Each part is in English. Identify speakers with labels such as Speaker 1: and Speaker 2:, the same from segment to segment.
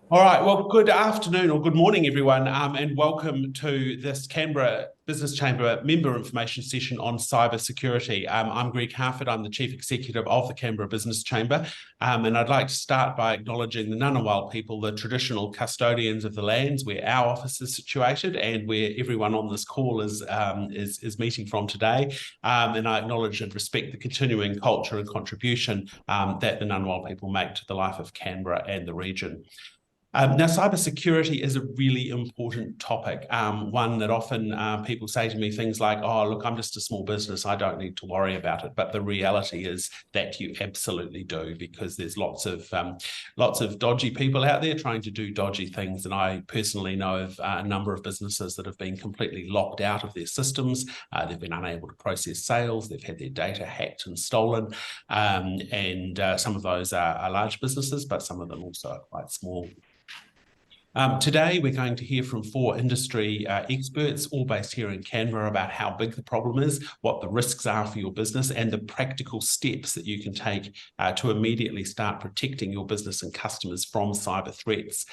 Speaker 1: All right. Well, good afternoon or good morning, everyone, and welcome to this Canberra Business Chamber member information session on cyber security. I'm Greg Harford. I'm the Chief Executive of the Canberra Business Chamber, and I'd like to start by acknowledging the Ngunnawal people, the traditional custodians of the lands where our office is situated and where everyone on this call is meeting from today. And I acknowledge and respect the continuing culture and contribution that the Ngunnawal people make to the life of Canberra and the region. Now, cybersecurity is a really important topic, one that often people say to me things like, oh, look, I'm just a small business. I don't need to worry about it. But the reality is that you absolutely do, because there's lots of dodgy people out there trying to do dodgy things. And I personally know of a number of businesses that have been completely locked out of their systems. They've been unable to process sales. They've had their data hacked and stolen. And some of those are large businesses, but some of them also are quite small. Today, we're going to hear from four industry experts, all based here in Canberra, about how big the problem is, what the risks are for your business, and the practical steps that you can take to immediately start protecting your business and customers from cyber threats.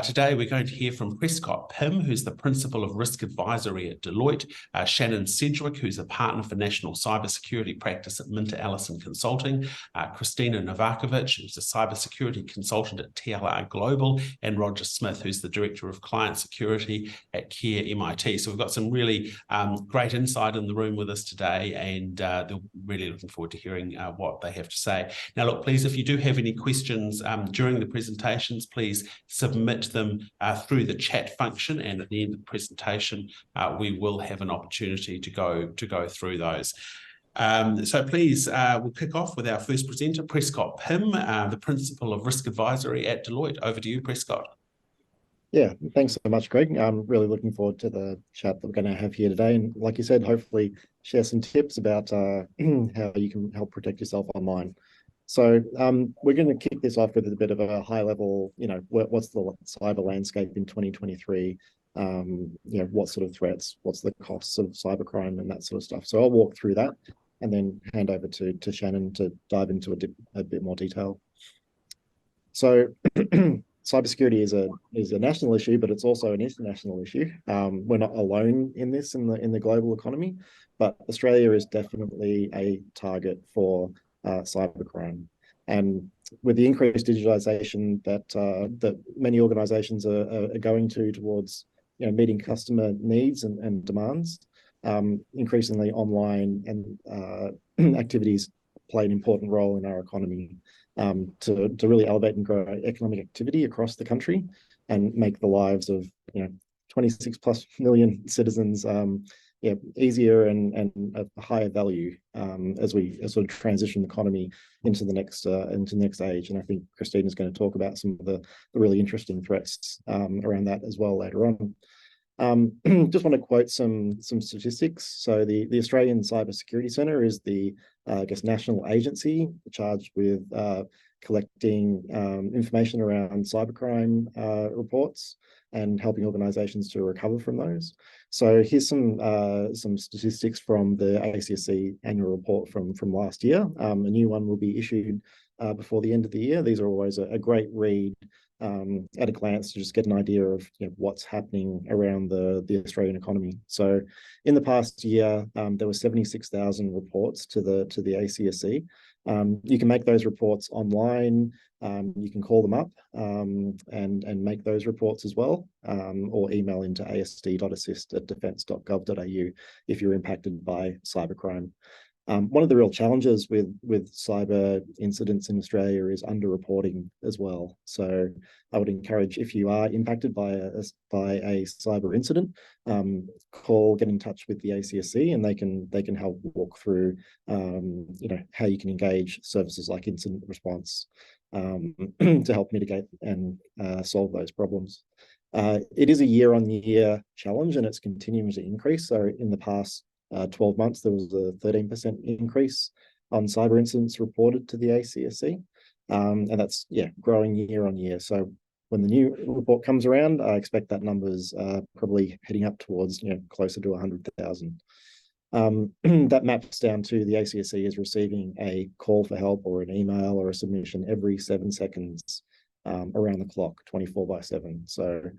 Speaker 1: Today, we're going to hear from Prescott Pym, who's the Principal of Risk Advisory at Deloitte, Shannon Sedgwick, who's a Partner for National Cybersecurity Practice at Minter Ellison Consulting, Christina Novakovic, who's a Cybersecurity Consultant at TLR Global, and Roger Smith, who's the Director of Client Security at Care MIT. So we've got some really great insight in the room with us today, and they're really looking forward to hearing what they have to say. Now, look, please, if you do have any questions during the presentations, please submit them through the chat function, and at the end of the presentation we will have an opportunity to go through those. So please, we'll kick off with our first presenter, Prescott Pym, the Principal of Risk Advisory at Deloitte. Over to you, Prescott.
Speaker 2: Yeah, thanks so much, Greg. I'm really looking forward to the chat that we're going to have here today. And like you said, hopefully share some tips about how you can help protect yourself online. So we're going to kick this off with a bit of a high level, what's the cyber landscape in 2023? What sort of threats, what's the costs of cybercrime and that sort of stuff. So I'll walk through that and then hand over to Shannon to dive into a bit more detail. So cybersecurity is a national issue, but it's also an international issue. We're not alone in this in the global economy, but Australia is definitely a target for cybercrime. And with the increased digitalization that many organizations are going towards meeting customer needs and demands, increasingly online and activities play an important role in our economy to really elevate and grow economic activity across the country and make the lives of 26 plus million citizens easier and a higher value as we sort of transition the economy into the next age. And I think Christine is going to talk about some of the really interesting threats around that as well later on. Just want to quote some statistics. So the Australian Cybersecurity Centre is the national agency charged with collecting information around cybercrime reports and helping organisations to recover from those. So here's some statistics from the ACSC annual report from last year. A new one will be issued before the end of the year. These are always a great read at a glance to just get an idea of what's happening around the Australian economy. So in the past year, there were 76,000 reports to the ACSC. You can make those reports online. You can call them up and make those reports as well, or email into asd.assist@defence.gov.au if you're impacted by cybercrime. One of the real challenges with cyber incidents in Australia is underreporting as well. So I would encourage, if you are impacted by a cyber incident, get in touch with the ACSC, and they can help walk through how you can engage services like incident response to help mitigate and solve those problems. It is a year-on-year challenge, and it's continuing to increase. So in the past 12 months, there was a 13% increase on cyber incidents reported to the ACSC, and that's growing year on year. So when the new report comes around, I expect that number's probably heading up towards closer to 100,000. That maps down to the ACSC is receiving a call for help or an email or a submission every 7 seconds around the clock, 24/7. So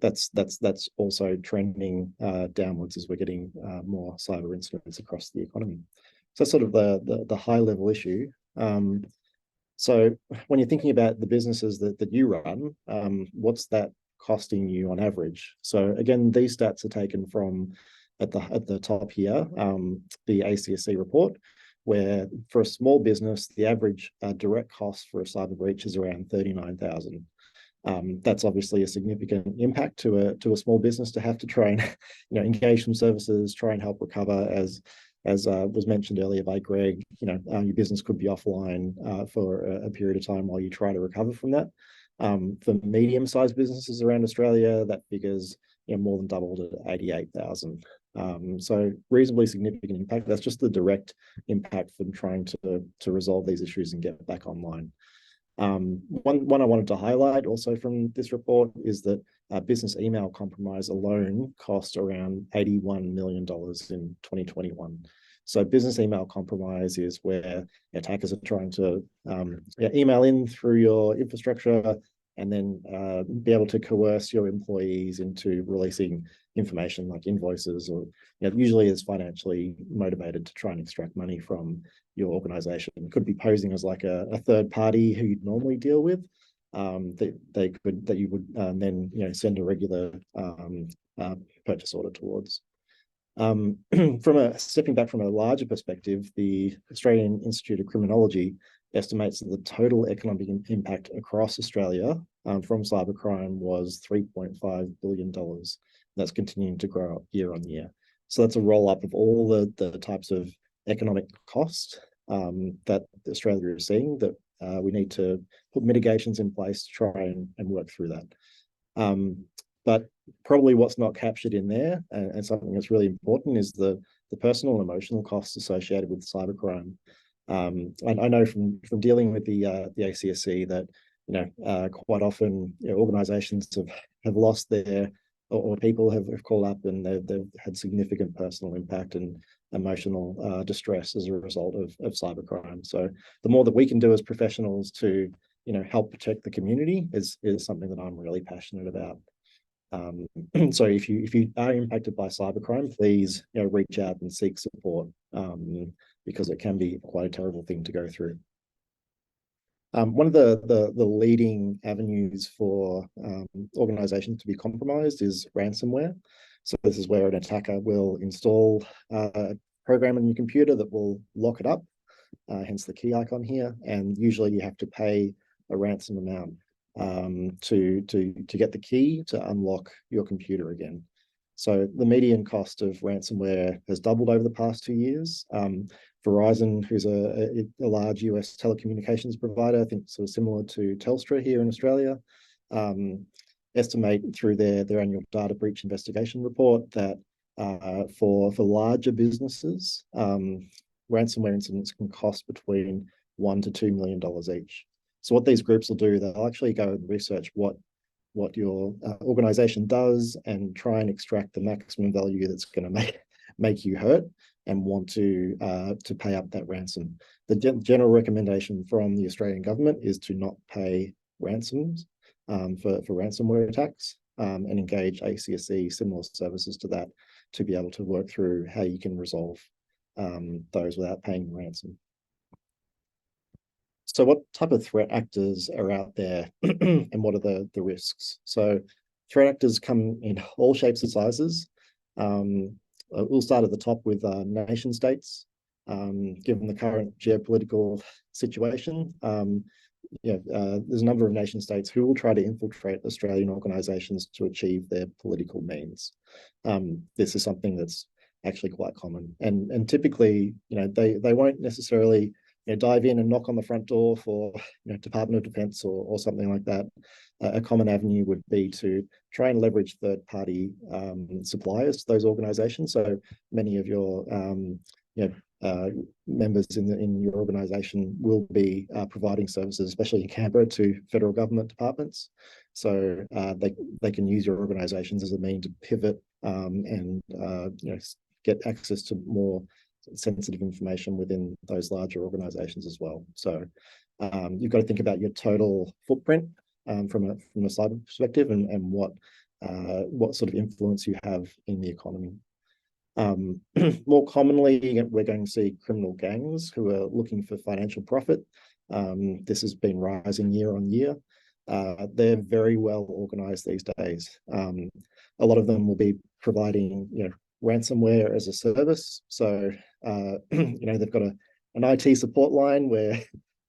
Speaker 2: that's also trending downwards as we're getting more cyber incidents across the economy. So that's sort of the high level issue. So when you're thinking about the businesses that you run, what's that costing you on average? So again, these stats are taken from at the top here, the ACSC report, where for a small business, the average direct cost for a cyber breach is around 39,000. That's obviously a significant impact to a small business to have to try and engage some services, try and help recover. As was mentioned earlier by Greg, your business could be offline for a period of time while you try to recover from that. For medium-sized businesses around Australia, that figure's more than doubled at 88,000. So reasonably significant impact. That's just the direct impact from trying to resolve these issues and get back online. One I wanted to highlight also from this report is that business email compromise alone cost around $81 million in 2021. So business email compromise is where attackers are trying to email in through your infrastructure and then be able to coerce your employees into releasing information like invoices, or usually is financially motivated to try and extract money from your organization. It could be posing as like a third party who you'd normally deal with, that you would then send a regular purchase order towards. Stepping back from a larger perspective, the Australian Institute of Criminology estimates that the total economic impact across Australia from cybercrime was $3.5 billion. That's continuing to grow up year on year. So that's a roll up of all the types of economic cost that Australia is seeing, that we need to put mitigations in place to try and work through that. But probably what's not captured in there, and something that's really important, is the personal and emotional costs associated with cybercrime. I know from dealing with the ACSC that quite often organisations have lost their, or people have called up and they've had significant personal impact and emotional distress as a result of cybercrime. So the more that we can do as professionals to help protect the community is something that I'm really passionate about. So if you are impacted by cybercrime, please reach out and seek support, because it can be quite a terrible thing to go through. One of the leading avenues for organizations to be compromised is ransomware. So this is where an attacker will install a program on your computer that will lock it up, hence the key icon here, and usually you have to pay a ransom amount to get the key to unlock your computer again. So the median cost of ransomware has doubled over the past 2 years. Verizon, who's a large US telecommunications provider, I think sort of similar to Telstra here in Australia, estimate through their annual data breach investigation report that for larger businesses, ransomware incidents can cost between $1 to $2 million each. So what these groups will do, they'll actually go and research what your organization does and try and extract the maximum value that's going to make you hurt and want to pay up that ransom. The general recommendation from the Australian government is to not pay ransoms for ransomware attacks, and engage ACSC similar services to that to be able to work through how you can resolve those without paying ransom. So what type of threat actors are out there and what are the risks? So threat actors come in all shapes and sizes. We'll start at the top with nation states. Given the current geopolitical situation, there's a number of nation states who will try to infiltrate Australian organisations to achieve their political means. This is something that's actually quite common, and typically, they won't necessarily dive in and knock on the front door for Department of Defence or something like that. A common avenue would be to try and leverage third-party suppliers to those organisations. So many of your members in your organisation will be providing services, especially in Canberra, to federal government departments. So they can use your organisations as a means to pivot and get access to more sensitive information within those larger organizations as well. So You've got to think about your total footprint from a cyber perspective, and what sort of influence you have in the economy. More commonly, we're going to see criminal gangs who are looking for financial profit. This has been rising year on year. They're very well organized these days. A lot of them will be providing, ransomware as a service. So, they've got an IT support line where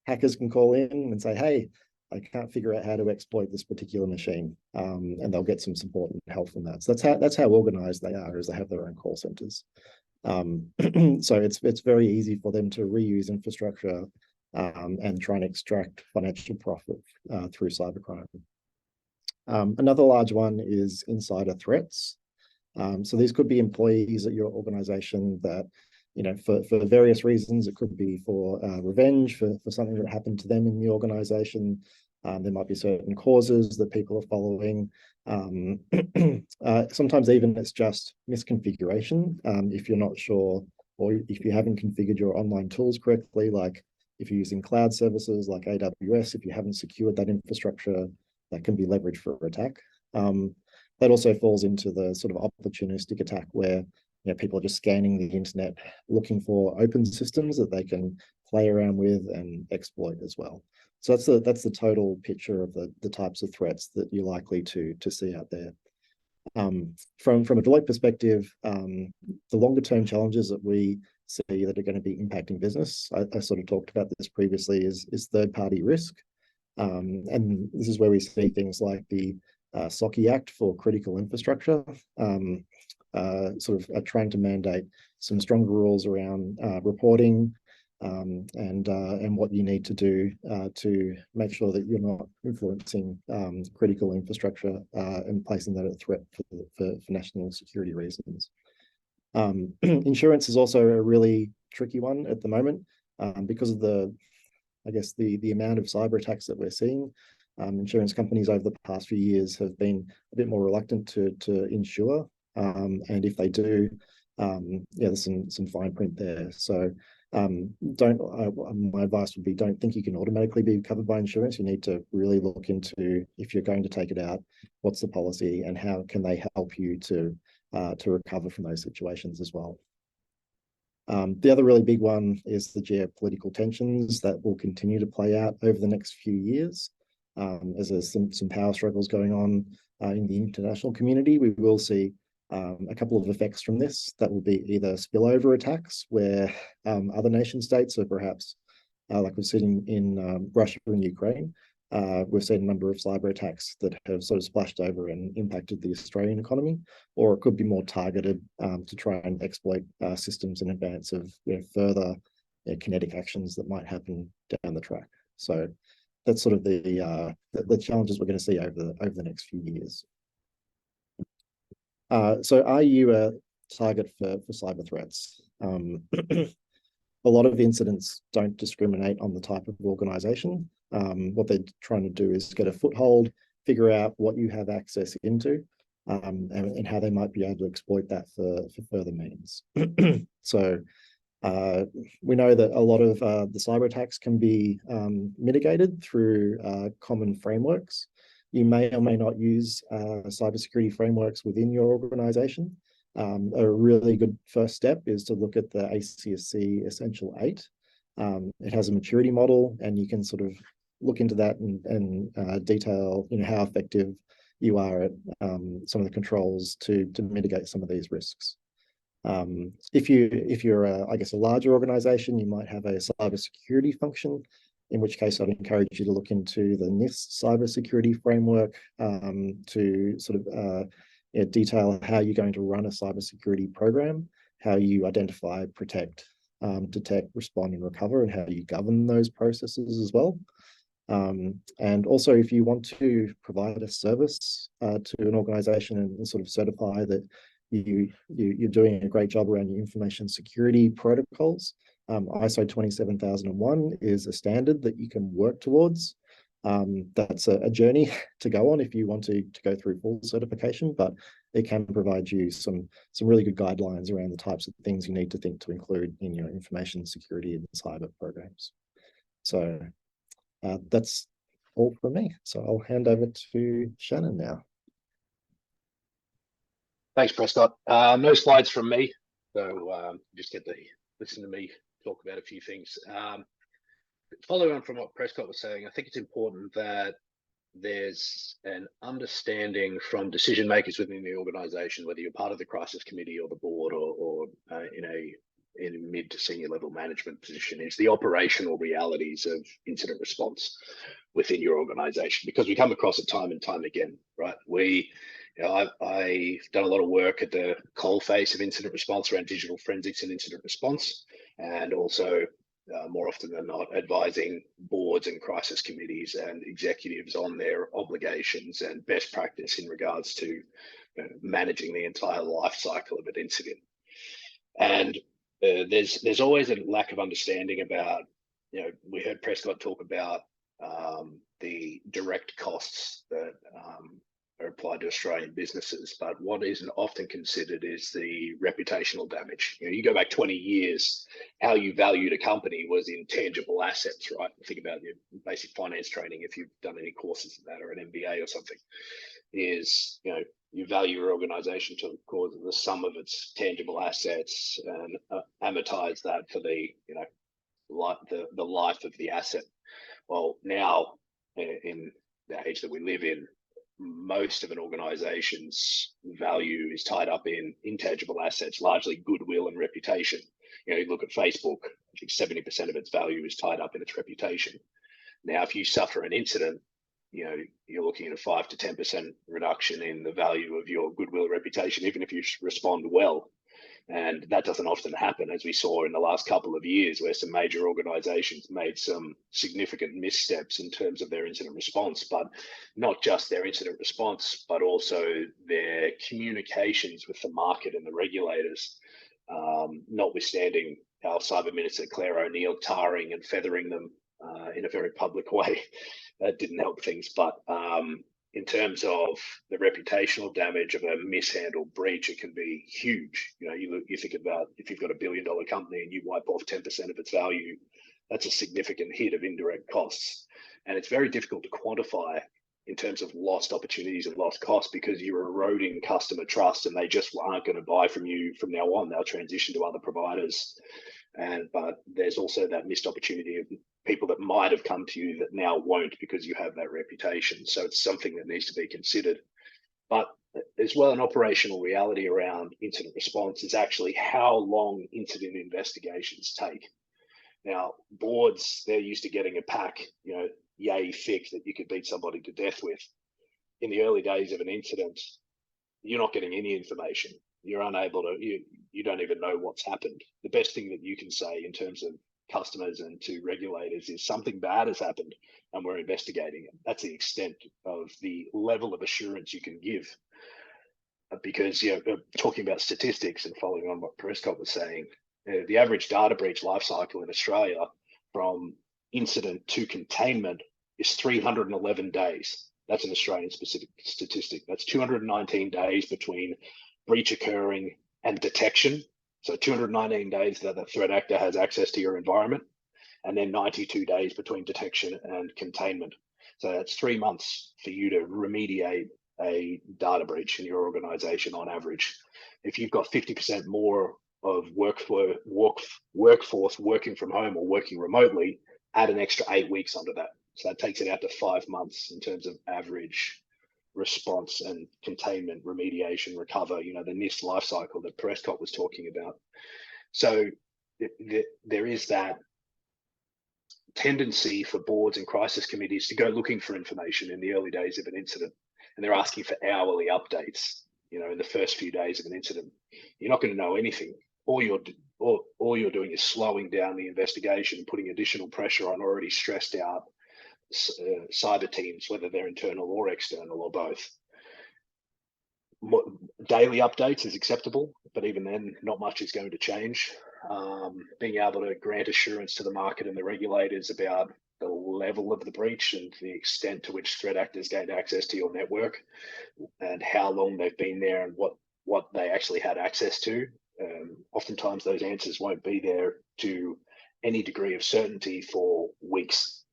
Speaker 2: hackers can call in and say, hey, I can't figure out how to exploit this particular machine, and they'll get some support and help from that. So that's how organized they are, is they have their own call centers. So it's very easy for them to reuse infrastructure and try and extract financial profit through cybercrime. Another large one is insider threats. So these could be employees at your organization that, for various reasons. It could be for revenge for something that happened to them in the organization. There might be certain causes that people are following. Sometimes even it's just misconfiguration. If you're not sure, or if you haven't configured your online tools correctly, like if you're using cloud services like AWS, if you haven't secured that infrastructure, that can be leveraged for attack. That also falls into the sort of opportunistic attack where people are just scanning the internet, looking for open systems that they can play around with and exploit as well. So that's the total picture of the types of threats that you're likely to see out there. From a Deloitte perspective, the longer term challenges that we see that are going to be impacting business, I sort of talked about this previously, is third party risk. And this is where we see things like the SOCI Act for critical infrastructure, sort of trying to mandate some stronger rules around reporting and what you need to do to make sure that you're not influencing critical infrastructure and placing that at a threat for national security reasons. Insurance is also a really tricky one at the moment because of the amount of cyber attacks that we're seeing. Insurance companies over the past few years have been a bit more reluctant to insure, and if they do, there's some fine print there. So my advice would be, don't think you can automatically be covered by insurance. You need to really look into, if you're going to take it out, what's the policy and how can they help you to recover from those situations as well. The other really big one is the geopolitical tensions that will continue to play out over the next few years. As there's some power struggles going on in the international community, we will see a couple of effects from this that will be either spillover attacks where other nation states are perhaps, like we've seen in Russia and Ukraine, we've seen a number of cyber attacks that have sort of splashed over and impacted the Australian economy, or it could be more targeted to try and exploit systems in advance of further kinetic actions that might happen down the track. So that's sort of the challenges we're going to see over the next few years. So are you a target for cyber threats? A lot of incidents don't discriminate on the type of organization. What they're trying to do is get a foothold, figure out what you have access into, and how they might be able to exploit that for further means. So we know that a lot of the cyber attacks can be mitigated through common frameworks. You may or may not use cybersecurity frameworks within your organization. A really good first step is to look at the ACSC Essential 8. It has a maturity model, and you can sort of look into that and detail, how effective you are at some of the controls to mitigate some of these risks. If you're a larger organization, you might have a cybersecurity function, in which case I'd encourage you to look into the NIST cybersecurity framework to sort of detail how you're going to run a cybersecurity program, how you identify, protect, detect, respond, and recover, and how you govern those processes as well. And also, if you want to provide a service to an organization and sort of certify that you're doing a great job around your information security protocols, ISO 27001 is a standard that you can work towards. That's a journey to go on if you want to go through full certification, but it can provide you some really good guidelines around the types of things you need to think to include in your information security and cyber programs. So That's all from me. So I'll hand over to Shannon now.
Speaker 3: Thanks, Prescott. No slides from me, so just get to listen to me talk about a few things. Following on from what Prescott was saying, I think it's important that there's an understanding from decision makers within the organisation, whether you're part of the crisis committee or the board, or in a mid to senior level management position, is the operational realities of incident response within your organisation, because we come across it time and time again, right? I've done a lot of work at the coalface of incident response around digital forensics and incident response, and also more often than not advising boards and crisis committees and executives on their obligations and best practice in regards to managing the entire life cycle of an incident. And there's always a lack of understanding about, we heard Prescott talk about the direct costs that are applied to Australian businesses, but what isn't often considered is the reputational damage. You go back 20 years, how you valued a company was in tangible assets, right? Think about your basic finance training, if you've done any courses in that, or an MBA or something, is, you value your organization to the sum of its tangible assets and amortize that for the life of the asset. Well, now in the age that we live in, most of an organization's value is tied up in intangible assets, largely goodwill and reputation. You look at Facebook, I think 70% of its value is tied up in its reputation. Now, if you suffer an incident, you're looking at a 5 to 10% reduction in the value of your goodwill reputation, even if you respond well. And that doesn't often happen, as we saw in the last couple of years, where some major organizations made some significant missteps in terms of their incident response, but not just their incident response, but also their communications with the market and the regulators, notwithstanding our Cyber Minister Claire O'Neill tarring and feathering them in a very public way. That didn't help things. But in terms of the reputational damage of a mishandled breach, it can be huge. You think about, if you've got $1 billion company and you wipe off 10% of its value, that's a significant hit of indirect costs. And it's very difficult to quantify in terms of lost opportunities and lost costs, because you're eroding customer trust and they just aren't going to buy from you from now on. They'll transition to other providers. But there's also that missed opportunity of people that might have come to you that now won't, because you have that reputation. So it's something that needs to be considered. But as well, an operational reality around incident response is actually how long incident investigations take. Now, boards, they're used to getting a pack, yay thick, that you could beat somebody to death with. In the early days of an incident, you're not getting any information. You're unable to, you don't even know what's happened. The best thing that you can say in terms of customers and to regulators is something bad has happened and we're investigating it. That's the extent of the level of assurance you can give. Because, talking about statistics and following on what Prescott was saying, the average data breach lifecycle in Australia from incident to containment is 311 days. That's an Australian specific statistic. That's 219 days between breach occurring and detection. So 219 days that the threat actor has access to your environment, and then 92 days between detection and containment. So that's 3 months for you to remediate a data breach in your organization on average. If you've got 50% more of workforce working from home or working remotely, add an extra 8 weeks onto that. So that takes it out to 5 months in terms of average response and containment, remediation, recover, the NIST life cycle that Prescott was talking about. So there is that tendency for boards and crisis committees to go looking for information in the early days of an incident, and they're asking for hourly updates, in the first few days of an incident. You're not going to know anything. All you're doing is slowing down the investigation, putting additional pressure on already stressed out cyber teams, whether they're internal or external or both. Daily updates is acceptable, but even then, not much is going to change. Being able to grant assurance to the market and the regulators about the level of the breach and the extent to which threat actors gained access to your network and how long they've been there and what they actually had access to. Oftentimes those answers won't be there to any degree of certainty for weeks.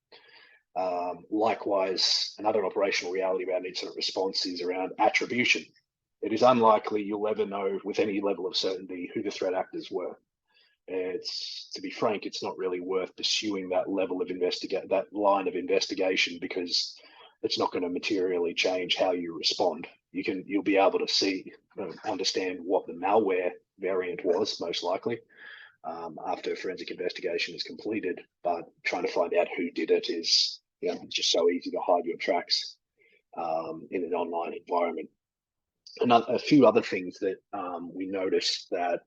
Speaker 3: Likewise, another operational reality around incident response is around attribution. It is unlikely you'll ever know with any level of certainty who the threat actors were. It's, to be frank, it's not really worth pursuing that level of that line of investigation, because it's not going to materially change how you respond. You'll be able to see, understand what the malware variant was, most likely, after forensic investigation is completed. But trying to find out who did it is, it's just so easy to hide your tracks in an online environment. A few other things that we noticed that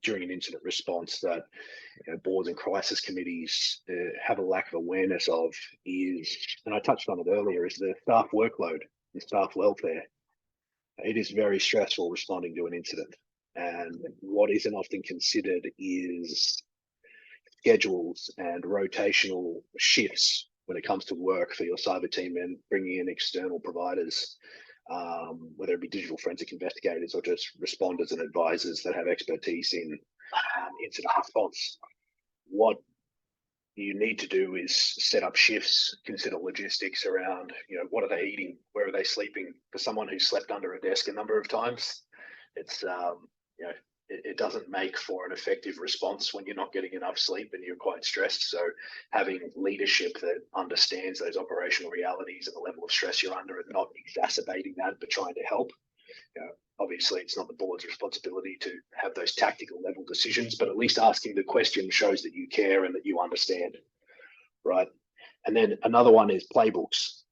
Speaker 3: during an incident response that boards and crisis committees have a lack of awareness of is, and I touched on it earlier, is the staff workload and staff welfare. It is very stressful responding to an incident, and what isn't often considered is schedules and rotational shifts when it comes to work for your cyber team, and bringing in external providers, whether it be digital forensic investigators or just responders and advisors that have expertise in incident response. What you need to do is set up shifts, consider logistics around, what are they eating, where are they sleeping? For someone who's slept under a desk a number of times, it's it doesn't make for an effective response when you're not getting enough sleep and you're quite stressed. So having leadership that understands those operational realities and the level of stress you're under, and not exacerbating that, but trying to help. Obviously, it's not the board's responsibility to have those tactical level decisions, but at least asking the question shows that you care and that you understand, right? And then another one is playbooks.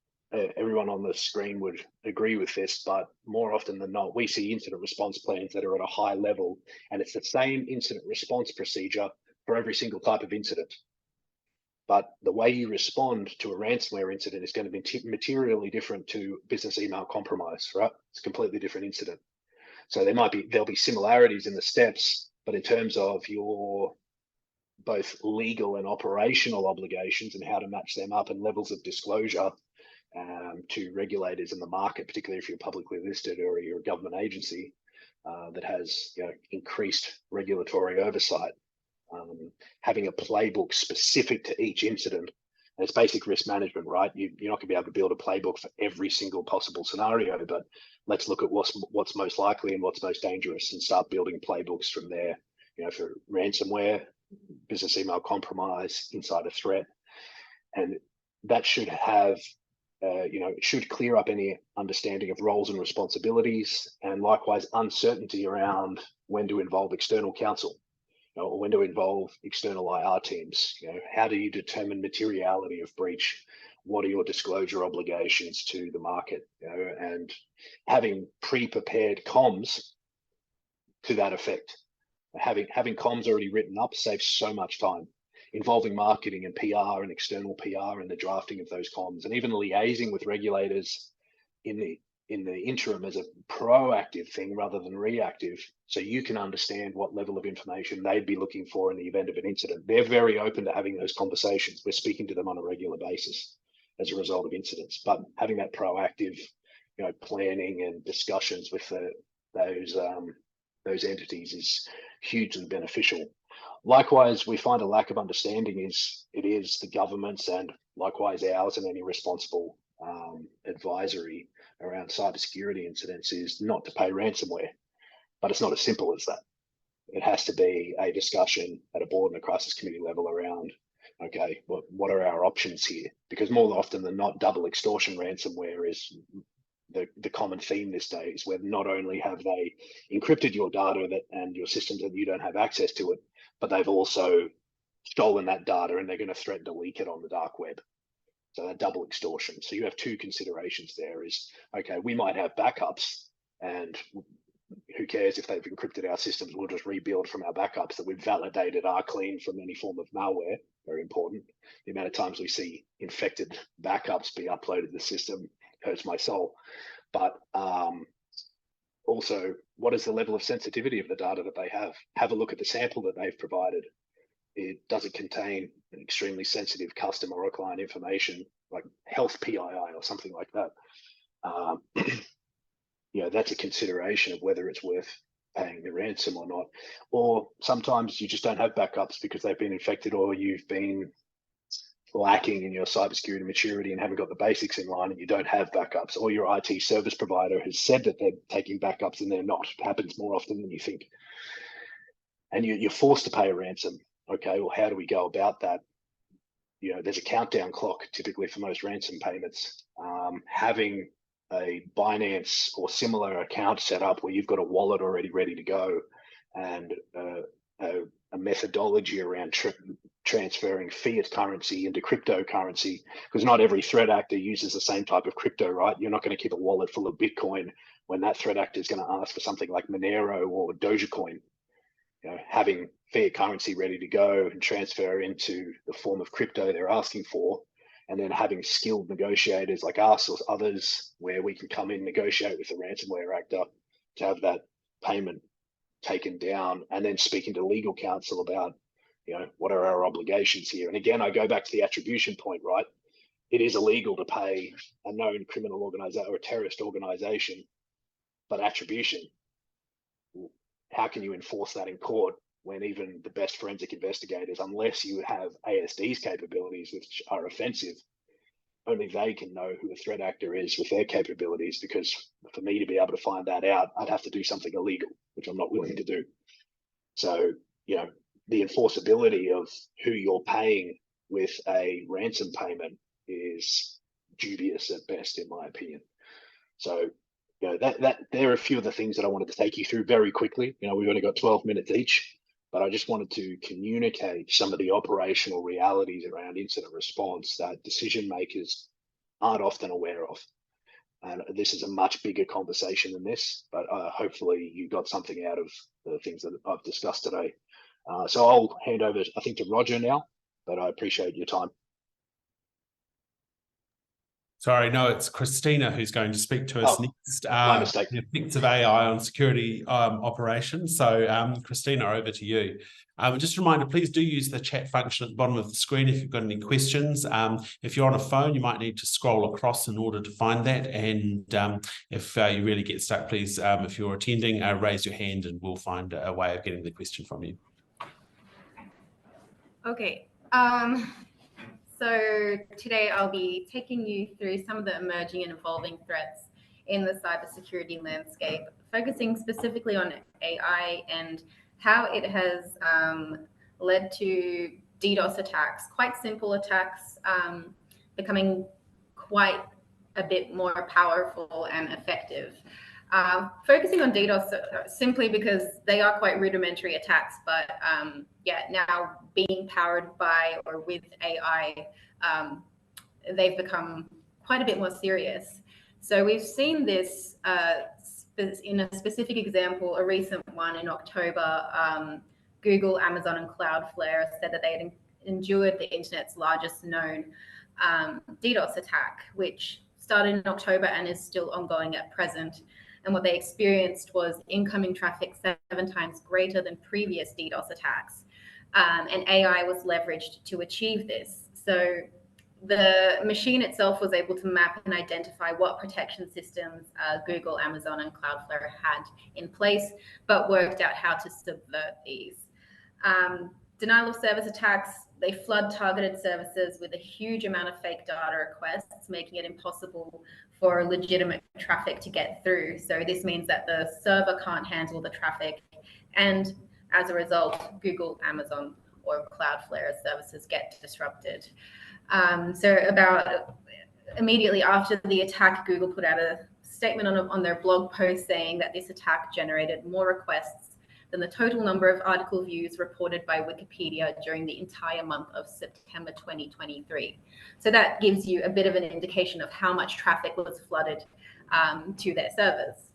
Speaker 3: Everyone on the screen would agree with this, but more often than not, we see incident response plans that are at a high level, and it's the same incident response procedure for every single type of incident. But the way you respond to a ransomware incident is going to be materially different to business email compromise, right? It's a completely different incident. So there'll be similarities in the steps, but in terms of your both legal and operational obligations and how to match them up, and levels of disclosure to regulators in the market, particularly if you're publicly listed or you're a government agency that has increased regulatory oversight. Having a playbook specific to each incident, and it's basic risk management, right? You're not going to be able to build a playbook for every single possible scenario, but let's look at what's most likely and what's most dangerous, and start building playbooks from there. For ransomware, business email compromise, insider threat, and that should have it should clear up any understanding of roles and responsibilities, and likewise uncertainty around when to involve external counsel, or when to involve external IR teams. How do you determine materiality of breach? What are your disclosure obligations to the market? And having pre-prepared comms to that effect. Having comms already written up saves so much time. Involving marketing and PR and external PR in the drafting of those comms, and even liaising with regulators in the interim as a proactive thing rather than reactive, so you can understand what level of information they'd be looking for in the event of an incident. They're very open to having those conversations. We're speaking to them on a regular basis as a result of incidents, but having that proactive, planning and discussions with those entities is hugely beneficial. Likewise, we find a lack of understanding is the government's, and likewise ours, and any responsible advisory around cybersecurity incidents, is not to pay ransomware. But it's not as simple as that. It has to be a discussion at a board and a crisis committee level around, okay, what are our options here? Because more often than not, double extortion ransomware is the common theme these days, where not only have they encrypted your data and your systems and you don't have access to it, but they've also stolen that data and they're going to threaten to leak it on the dark web. So that double extortion. So you have two considerations there. Is, okay, we might have backups, and who cares if they've encrypted our systems? We'll just rebuild from our backups that we've validated are clean from any form of malware. Very important. The amount of times we see infected backups be uploaded to the system hurts my soul. But also, what is the level of sensitivity of the data that they have? Have a look at the sample that they've provided. Does it contain an extremely sensitive customer or client information, like health PII or something like that? That's a consideration of whether it's worth paying the ransom or not. Or sometimes you just don't have backups because they've been infected, or you've been lacking in your cybersecurity maturity and haven't got the basics in line and you don't have backups, or your IT service provider has said that they're taking backups and they're not. It happens more often than you think. And you're forced to pay a ransom. Okay, well, how do we go about that? There's a countdown clock typically for most ransom payments. Having a Binance or similar account set up where you've got a wallet already ready to go, and a methodology around transferring fiat currency into cryptocurrency, because not every threat actor uses the same type of crypto, right? You're not going to keep a wallet full of Bitcoin when that threat actor is going to ask for something like Monero or Dogecoin. Having fiat currency ready to go and transfer into the form of crypto they're asking for, and then having skilled negotiators like us or others where we can come in, negotiate with the ransomware actor to have that payment taken down, and then speaking to legal counsel about, what are our obligations here? And again, I go back to the attribution point, right? It is illegal to pay a known criminal organization or a terrorist organization, but attribution, how can you enforce that in court when even the best forensic investigators, unless you have ASD's capabilities, which are offensive, only they can know who a threat actor is with their capabilities, because for me to be able to find that out, I'd have to do something illegal, which I'm not willing to do. So, the enforceability of who you're paying with a ransom payment is dubious at best, in my opinion. So, that there are a few of the things that I wanted to take you through very quickly. We've only got 12 minutes each, but I just wanted to communicate some of the operational realities around incident response that decision makers aren't often aware of. And this is a much bigger conversation than this, but hopefully you got something out of the things that I've discussed today. So I'll hand over, I think, to Roger now, but I appreciate your time.
Speaker 1: Sorry, no, it's Christina who's going to speak to us next.
Speaker 3: My mistake.
Speaker 1: The effects of AI on security operations. So, Christina, over to you. Just a reminder, please do use the chat function at the bottom of the screen if you've got any questions. If you're on a phone, you might need to scroll across in order to find that. And if you really get stuck, please, if you're attending, raise your hand and we'll find a way of getting the question from you.
Speaker 4: Okay. So today I'll be taking you through some of the emerging and evolving threats in the cybersecurity landscape, focusing specifically on AI and how it has led to DDoS attacks, quite simple attacks, becoming quite a bit more powerful and effective. Focusing on DDoS simply because they are quite rudimentary attacks, but now being powered by or with AI, they've become quite a bit more serious. So we've seen this in a specific example, a recent one in October. Google, Amazon, and Cloudflare said that they had endured the internet's largest known DDoS attack, which started in October and is still ongoing at present. And what they experienced was incoming traffic 7 times greater than previous DDoS attacks. And AI was leveraged to achieve this. So the machine itself was able to map and identify what protection systems Google, Amazon, and Cloudflare had in place, but worked out how to subvert these. Denial of service attacks, they flood targeted services with a huge amount of fake data requests, making it impossible for legitimate traffic to get through. So this means that the server can't handle the traffic, and as a result, Google, Amazon, or Cloudflare services get disrupted. So about immediately after the attack, Google put out a statement on their blog post saying that this attack generated more requests than the total number of article views reported by Wikipedia during the entire month of September 2023. So that gives you a bit of an indication of how much traffic was flooded to their servers.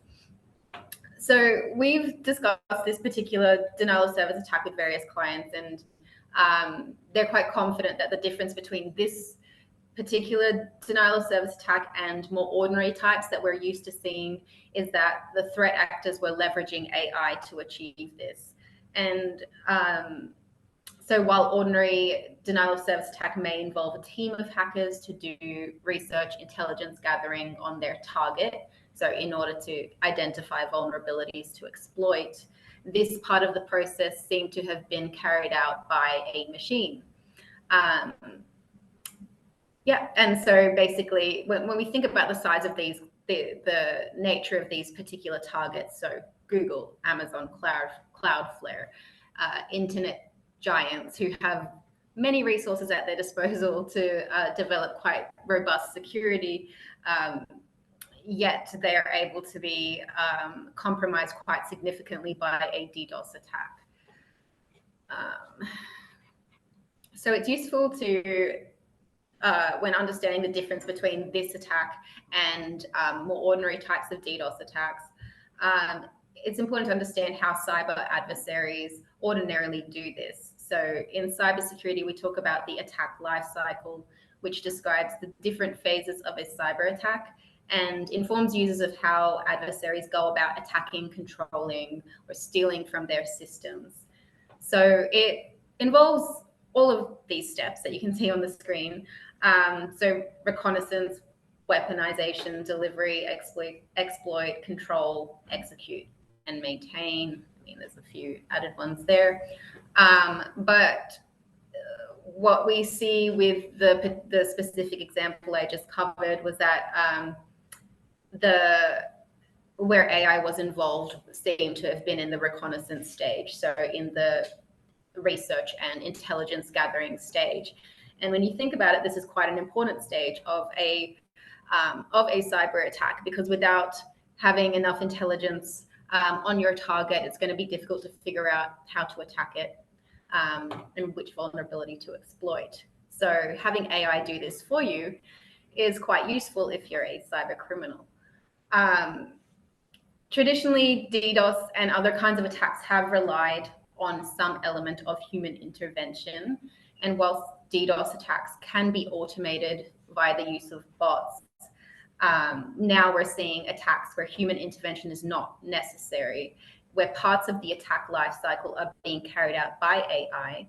Speaker 4: So we've discussed this particular denial of service attack with various clients, and they're quite confident that the difference between this particular denial of service attack and more ordinary types that we're used to seeing is that the threat actors were leveraging AI to achieve this. And so while ordinary denial of service attack may involve a team of hackers to do research, intelligence gathering on their target, so in order to identify vulnerabilities to exploit, this part of the process seemed to have been carried out by a machine. Yeah, and so basically, when we think about the size of these, the nature of these particular targets, so Google, Amazon, Cloudflare, internet giants who have many resources at their disposal to develop quite robust security, yet they are able to be compromised quite significantly by a DDoS attack. So it's useful to, when understanding the difference between this attack and more ordinary types of DDoS attacks, it's important to understand how cyber adversaries ordinarily do this. So in cybersecurity, we talk about the attack lifecycle, which describes the different phases of a cyber attack and informs users of how adversaries go about attacking, controlling, or stealing from their systems. So it involves all of these steps that you can see on the screen. So reconnaissance, weaponization, delivery, exploit, control, execute, and maintain. I mean, there's a few added ones there. But what we see with the specific example I just covered was that where AI was involved seemed to have been in the reconnaissance stage, so in the research and intelligence gathering stage. And when you think about it, this is quite an important stage of a cyber attack, because without having enough intelligence on your target, it's going to be difficult to figure out how to attack it and which vulnerability to exploit. So having AI do this for you is quite useful if you're a cyber criminal. Traditionally, DDoS and other kinds of attacks have relied on some element of human intervention. And whilst DDoS attacks can be automated via the use of bots, now we're seeing attacks where human intervention is not necessary, where parts of the attack lifecycle are being carried out by AI,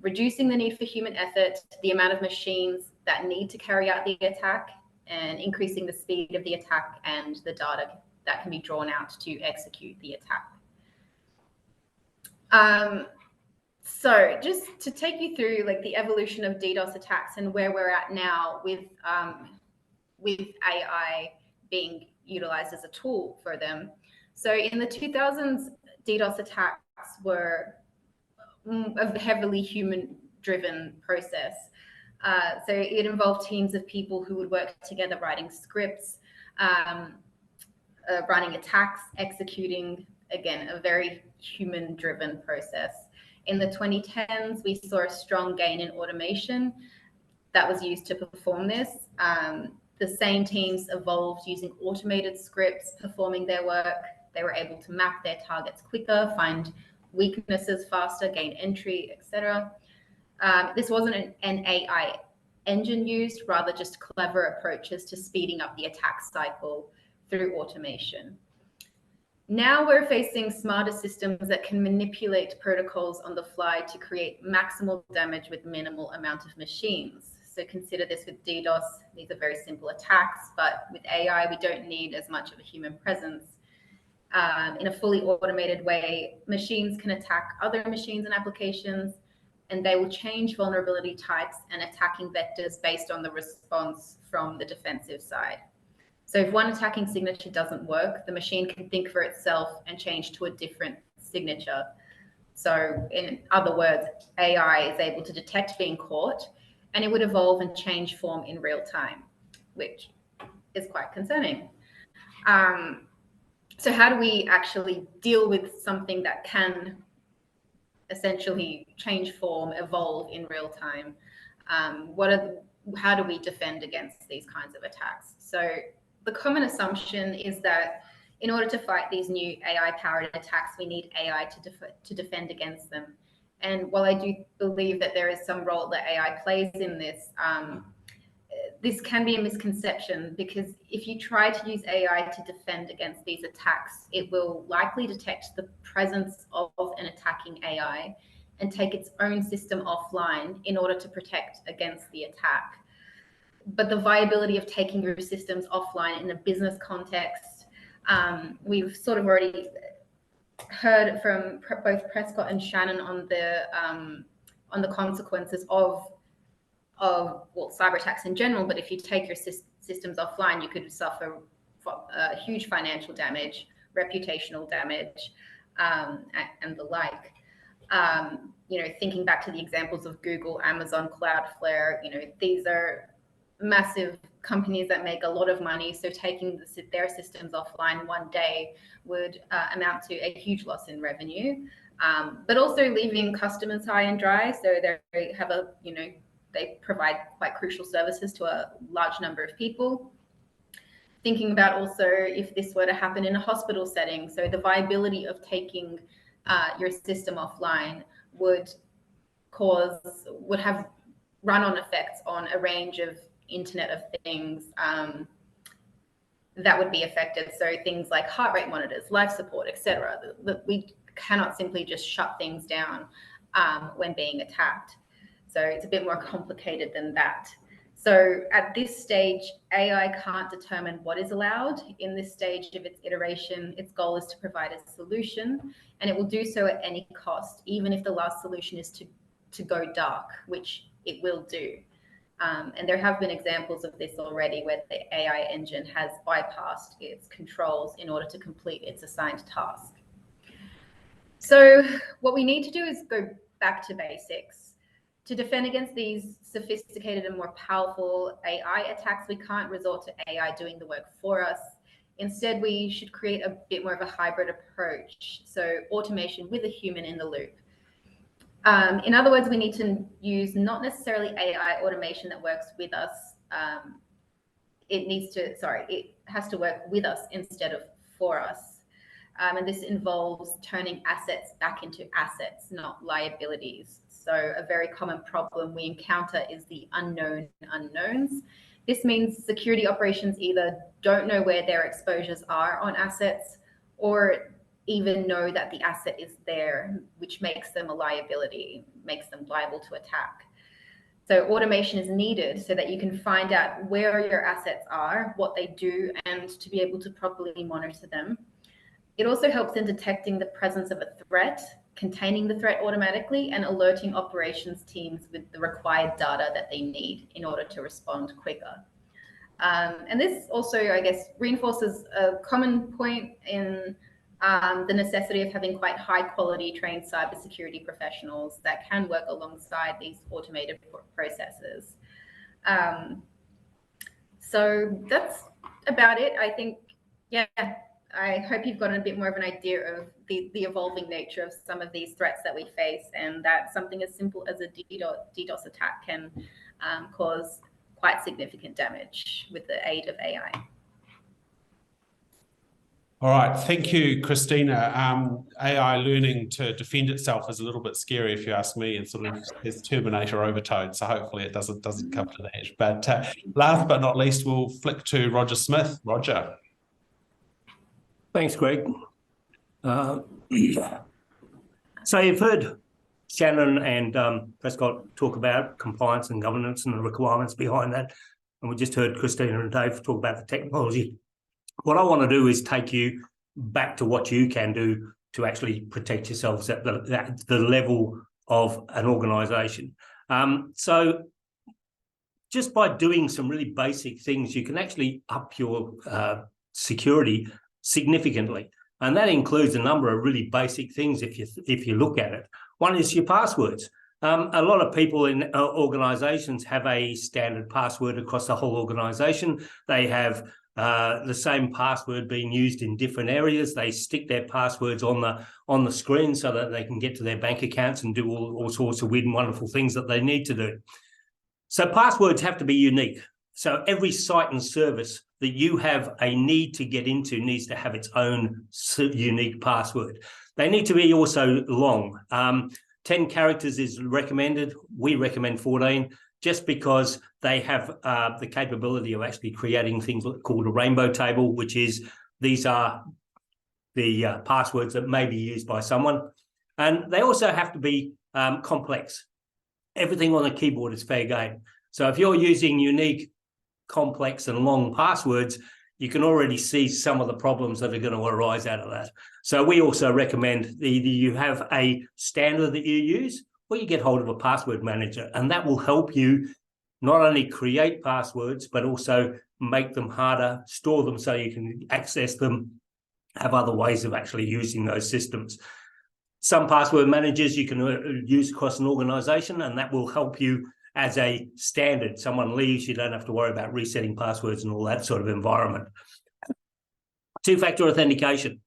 Speaker 4: reducing the need for human effort, the amount of machines that need to carry out the attack, and increasing the speed of the attack and the data that can be drawn out to execute the attack. So just to take you through like the evolution of DDoS attacks and where we're at now with AI being utilized as a tool for them. So in the 2000s, DDoS attacks were a heavily human-driven process. So it involved teams of people who would work together writing scripts, running attacks, executing, again, a very human-driven process. In the 2010s, we saw a strong gain in automation that was used to perform this. The same teams evolved using automated scripts performing their work. They were able to map their targets quicker, find weaknesses faster, gain entry, etc. This wasn't an AI engine used, rather just clever approaches to speeding up the attack cycle through automation. Now we're facing smarter systems that can manipulate protocols on the fly to create maximal damage with minimal amount of machines. So consider this with DDoS. These are very simple attacks, but with AI, we don't need as much of a human presence. In a fully automated way, machines can attack other machines and applications, and they will change vulnerability types and attacking vectors based on the response from the defensive side. So if one attacking signature doesn't work, the machine can think for itself and change to a different signature. So in other words, AI is able to detect being caught, and it would evolve and change form in real time, which is quite concerning. So how do we actually deal with something that can essentially change form, evolve in real time? How do we defend against these kinds of attacks? So the common assumption is that in order to fight these new AI-powered attacks, we need AI to defend against them. And while I do believe that there is some role that AI plays in this, this can be a misconception, because if you try to use AI to defend against these attacks, it will likely detect the presence of an attacking AI and take its own system offline in order to protect against the attack. But the viability of taking your systems offline in a business context, we've sort of already heard from both Prescott and Shannon on the consequences of cyber attacks in general, but if you take your systems offline, you could suffer huge financial damage, reputational damage, and the like. Thinking back to the examples of Google, Amazon, Cloudflare, these are massive companies that make a lot of money. So taking their systems offline one day would amount to a huge loss in revenue, but also leaving customers high and dry. So they have they provide quite crucial services to a large number of people. Thinking about also if this were to happen in a hospital setting, so the viability of taking your system offline would have run-on effects on a range of Internet of Things that would be affected. So things like heart rate monitors, life support, etc. We cannot simply just shut things down when being attacked. So it's a bit more complicated than that. So at this stage, AI can't determine what is allowed. In this stage of its iteration, its goal is to provide a solution, and it will do so at any cost, even if the last solution is to go dark, which it will do. And there have been examples of this already where the AI engine has bypassed its controls in order to complete its assigned task. So what we need to do is go back to basics. To defend against these sophisticated and more powerful AI attacks, we can't resort to AI doing the work for us. Instead, we should create a bit more of a hybrid approach. So automation with a human in the loop. In other words, we need to use not necessarily AI automation that works with us. It has to work with us instead of for us. And this involves turning assets back into assets, not liabilities. So a very common problem we encounter is the unknown unknowns. This means security operations either don't know where their exposures are on assets or even know that the asset is there, which makes them a liability, makes them liable to attack. So automation is needed so that you can find out where your assets are, what they do, and to be able to properly monitor them. It also helps in detecting the presence of a threat, containing the threat automatically, and alerting operations teams with the required data that they need in order to respond quicker. And this also, I guess, reinforces a common point in the necessity of having quite high quality trained cybersecurity professionals that can work alongside these automated processes. So that's about it. I think, yeah, I hope you've gotten a bit more of an idea of the evolving nature of some of these threats that we face, and that something as simple as a DDoS attack can cause quite significant damage with the aid of AI.
Speaker 1: All right, thank you, Christina. AI learning to defend itself is a little bit scary, if you ask me, and sort of has Terminator overtones. So hopefully it doesn't come to that. But last but not least, we'll flick to Roger Smith. Roger.
Speaker 5: Thanks, Greg. So you've heard Shannon and Prescott talk about compliance and governance and the requirements behind that. And we just heard Christina and Dave talk about the technology. What I want to do is take you back to what you can do to actually protect yourselves at the level of an organisation. So just by doing some really basic things, you can actually up your security significantly, and that includes a number of really basic things if you look at it. One is your passwords. A lot of people in organizations have a standard password across the whole organization. They have the same password being used in different areas. They stick their passwords on the screen so that they can get to their bank accounts and do all sorts of weird and wonderful things that they need to do. So passwords have to be unique. So every site and service that you have a need to get into needs to have its own unique password. They need to be also long. 10 characters is recommended. We recommend 14, just because they have the capability of actually creating things called a rainbow table, which is these are the passwords that may be used by someone. And they also have to be complex. Everything on a keyboard is fair game. So if you're using unique, complex and long passwords, you can already see some of the problems that are going to arise out of that. So we also recommend either you have a standard that you use or you get hold of a password manager, and that will help you not only create passwords, but also make them harder, store them so you can access them, have other ways of actually using those systems. Some password managers you can use across an organization, and that will help you as a standard. Someone leaves, you don't have to worry about resetting passwords and all that sort of environment. Two-factor authentication.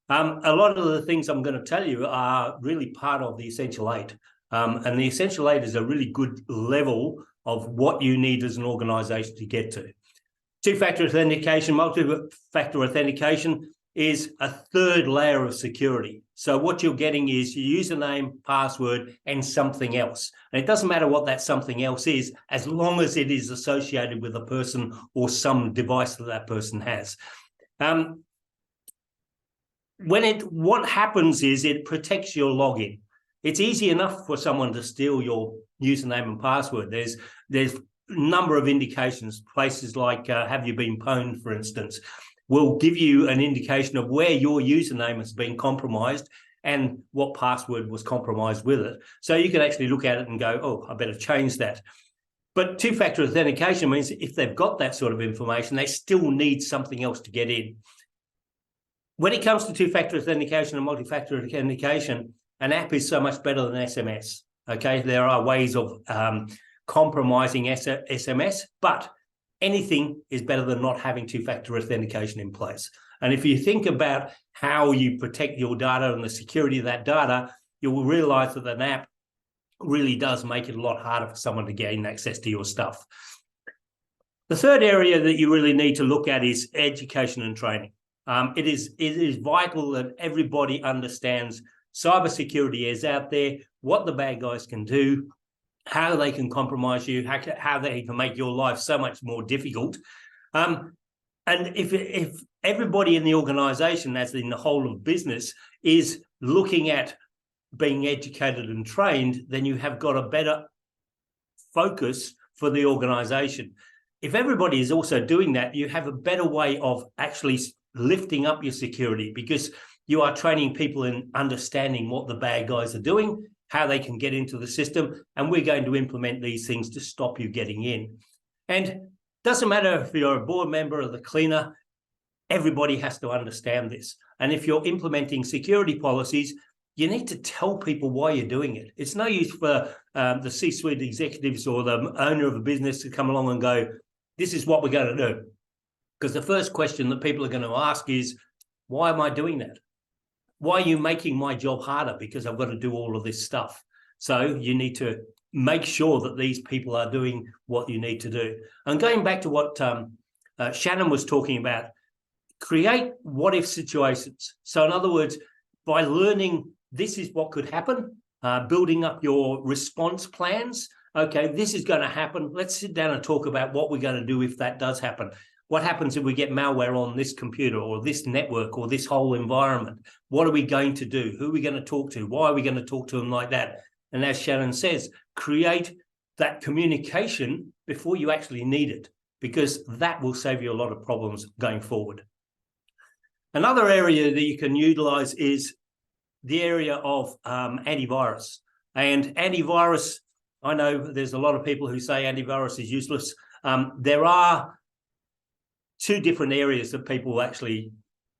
Speaker 5: A lot of the things I'm going to tell you are really part of the Essential 8. And the Essential 8 is a really good level of what you need as an organization to get to. Two-factor authentication, multi-factor authentication is a third layer of security. So what you're getting is your username, password, and something else. And it doesn't matter what that something else is, as long as it is associated with a person or some device that that person has. What happens is it protects your login. It's easy enough for someone to steal your username and password. There's a number of indications. Places like Have You Been Pwned, for instance, will give you an indication of where your username has been compromised and what password was compromised with it. So you can actually look at it and go, oh, I better change that. But two-factor authentication means if they've got that sort of information, they still need something else to get in. When it comes to two-factor authentication and multi-factor authentication, an app is so much better than SMS. Okay, there are ways of compromising SMS, but anything is better than not having two-factor authentication in place. And if you think about how you protect your data and the security of that data, you will realize that an app really does make it a lot harder for someone to gain access to your stuff. The third area that you really need to look at is education and training. It is vital that everybody understands cybersecurity is out there, what the bad guys can do, how they can compromise you, how they can make your life so much more difficult. And if everybody in the organization, as in the whole of business, is looking at being educated and trained, then you have got a better focus for the organization. If everybody is also doing that, you have a better way of actually lifting up your security, because you are training people in understanding what the bad guys are doing, how they can get into the system, and we're going to implement these things to stop you getting in. And doesn't matter if you're a board member or the cleaner, everybody has to understand this. And if you're implementing security policies, you need to tell people why you're doing it. It's no use for the C-suite executives or the owner of a business to come along and go, this is what we're going to do. Because the first question that people are going to ask is, why am I doing that? Why are you making my job harder? Because I've got to do all of this stuff. So you need to make sure that these people are doing what you need to do. And going back to what Shannon was talking about, create what-if situations. So in other words, by learning this is what could happen, building up your response plans. Okay, this is going to happen. Let's sit down and talk about what we're going to do if that does happen. What happens if we get malware on this computer or this network or this whole environment? What are we going to do? Who are we going to talk to? Why are we going to talk to them like that? And as Shannon says, create that communication before you actually need it, because that will save you a lot of problems going forward. Another area that you can utilize is the area of antivirus. And antivirus, I know there's a lot of people who say antivirus is useless. There are two different areas that people actually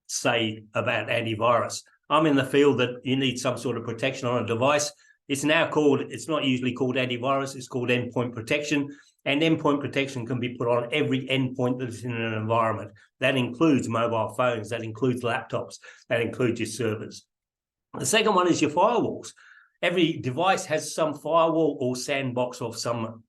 Speaker 5: say about antivirus. I'm in the field that you need some sort of protection on a device. It's now called, it's not usually called antivirus, it's called endpoint protection. And endpoint protection can be put on every endpoint that's in an environment. That includes mobile phones, that includes laptops, that includes your servers. The second one is your firewalls. Every device has some firewall or sandbox of some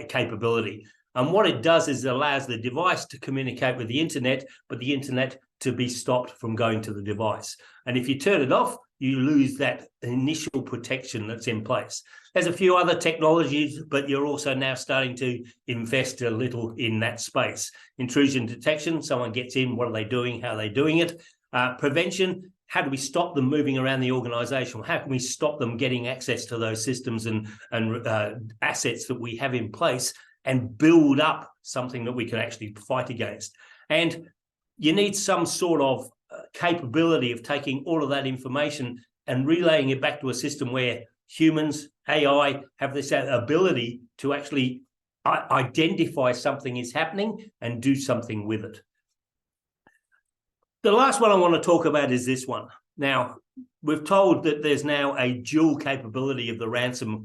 Speaker 5: capability. And what it does is it allows the device to communicate with the internet, but the internet to be stopped from going to the device. And if you turn it off, you lose that initial protection that's in place. There's a few other technologies, but you're also now starting to invest a little in that space. Intrusion detection, someone gets in, what are they doing, how are they doing it? Prevention, how do we stop them moving around the organization? How can we stop them getting access to those systems and assets that we have in place and build up something that we can actually fight against? And you need some sort of capability of taking all of that information and relaying it back to a system where humans, AI, have this ability to actually identify something is happening and do something with it. The last one I want to talk about is this one. Now, we've told that there's now a dual capability of the ransom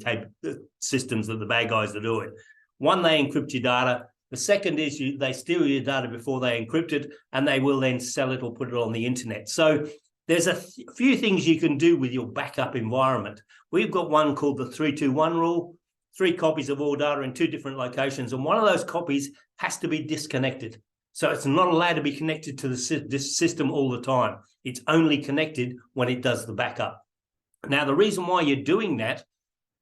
Speaker 5: systems that the bad guys are doing. One, they encrypt your data. The second is they steal your data before they encrypt it, and they will then sell it or put it on the internet. So there's a few things you can do with your backup environment. We've got one called the 3-2-1 rule, 3 copies of all data in 2 different locations, and one of those copies has to be disconnected. So it's not allowed to be connected to this system all the time. It's only connected when it does the backup. Now, the reason why you're doing that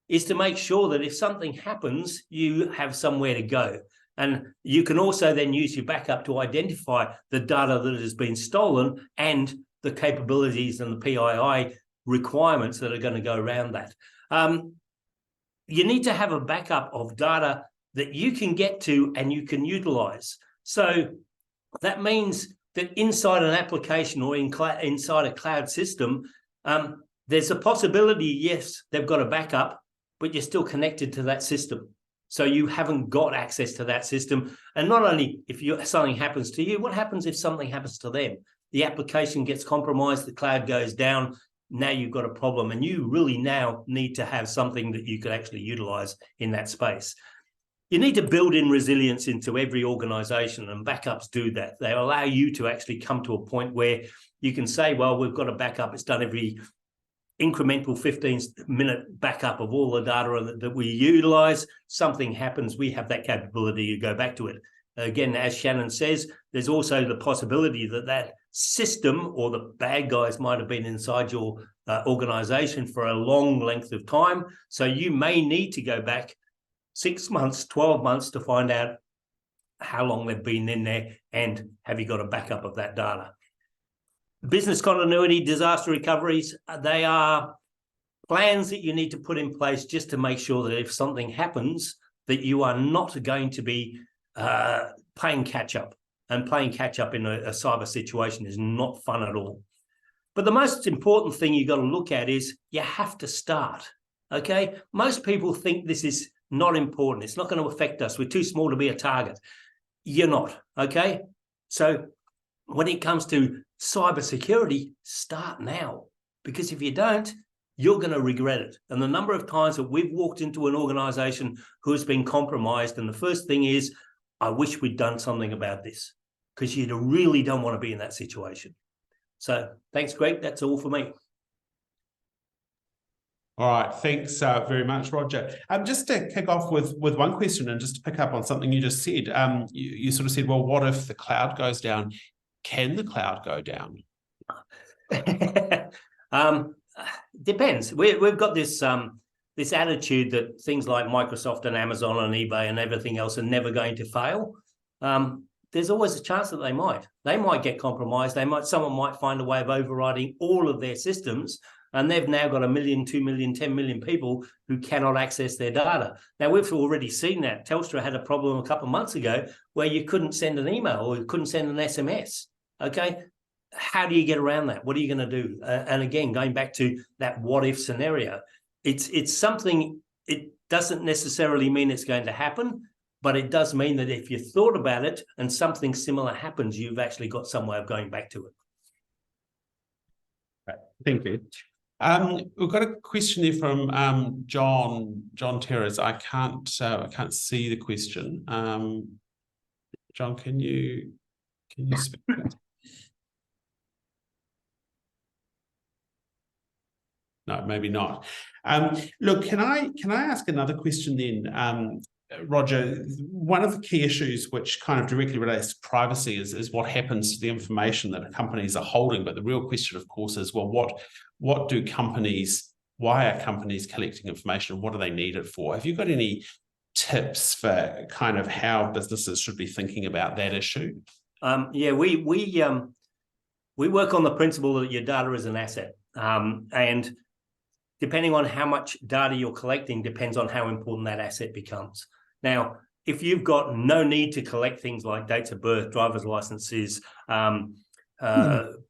Speaker 5: is to make sure that if something happens, you have somewhere to go. And you can also then use your backup to identify the data that has been stolen and the capabilities and the PII requirements that are going to go around that. You need to have a backup of data that you can get to and you can utilize. So that means that inside an application or inside a cloud system, there's a possibility, yes, they've got a backup, but you're still connected to that system. So you haven't got access to that system. And not only if something happens to you, what happens if something happens to them? The application gets compromised, the cloud goes down, now you've got a problem, and you really now need to have something that you could actually utilize in that space. You need to build in resilience into every organization, and backups do that. They allow you to actually come to a point where you can say, well, we've got a backup. It's done every incremental 15-minute backup of all the data that we utilize. Something happens, we have that capability to go back to it. Again, as Shannon says, there's also the possibility that that system or the bad guys might have been inside your organization for a long length of time. So you may need to go back 6 months, 12 months to find out how long they've been in there and have you got a backup of that data. Business continuity, disaster recoveries, they are plans that you need to put in place just to make sure that if something happens, that you are not going to be playing catch up. And playing catch up in a cyber situation is not fun at all. But the most important thing you've got to look at is you have to start, okay? Most people think this is not important. It's not going to affect us. We're too small to be a target. You're not, okay? So when it comes to cybersecurity, start now. Because if you don't, you're going to regret it. And the number of times that we've walked into an organization who has been compromised, and the first thing is, I wish we'd done something about this, because you really don't want to be in that situation. So thanks, Greg. That's all for me.
Speaker 1: All right, thanks very much, Roger. Just to kick off with one question, and just to pick up on something you just said, you sort of said, well, what if the cloud goes down? Can the cloud go down?
Speaker 5: Depends. We've got this this attitude that things like Microsoft and Amazon and eBay and everything else are never going to fail. There's always a chance that they might get compromised. Someone might find a way of overriding all of their systems, and they've now got 1 million, 2 million, 10 million people who cannot access their data. Now, we've already seen that. Telstra had a problem a couple of months ago where you couldn't send an email or you couldn't send an SMS, okay? How do you get around that? What are you going to do? And again, going back to that what-if scenario, it's something, it doesn't necessarily mean it's going to happen, but it does mean that if you thought about it and something similar happens, you've actually got some way of going back to it.
Speaker 1: Right. Thank you. We've got a question here from John Terrace. I can't see the question. John, can you speak? No, maybe not. Look, can I ask another question then? Roger, one of the key issues which kind of directly relates to privacy is what happens to the information that companies are holding. But the real question, of course, is, well, what do companies, why are companies collecting information? What do they need it for? Have you got any tips for kind of how businesses should be thinking about that issue?
Speaker 5: Yeah, we work on the principle that your data is an asset. And depending on how much data you're collecting depends on how important that asset becomes. Now, if you've got no need to collect things like dates of birth, driver's licenses,